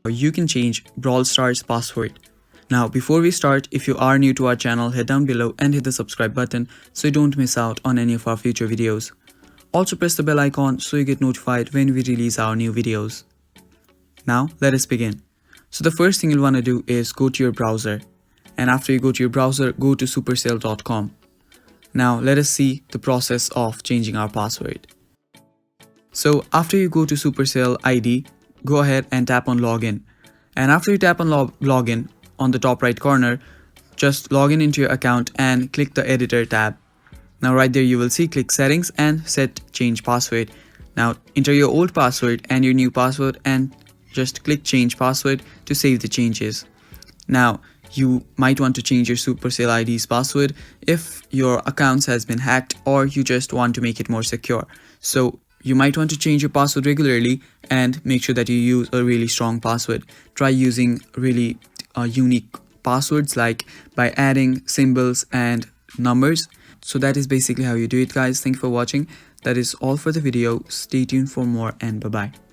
you can change Brawl Stars password. Now before we start, if you are new to our channel, head down below and hit the subscribe button so you don't miss out on any of our future videos. Also press the bell icon so you get notified when we release our new videos. Now let us begin. So the first thing you'll want to do is go to your browser, and after you go to your browser, go to supercell.com. Now let us see the process of changing our password. So after you go to Supercell ID, go ahead and tap on login, and after you tap on login, on the top right corner, just log in into your account and click the editor tab. Now right there you will see click settings and set change password. Now enter your old password and your new password and just click change password to save the changes. Now you might want to change your Supercell ID's password if your account has been hacked or you just want to make it more secure. So you might want to change your password regularly and make sure that you use a really strong password. Try using really unique passwords, like by adding symbols and numbers. So that is basically how you do it, guys. Thank you for watching. That is all for the video. Stay tuned for more, and bye bye.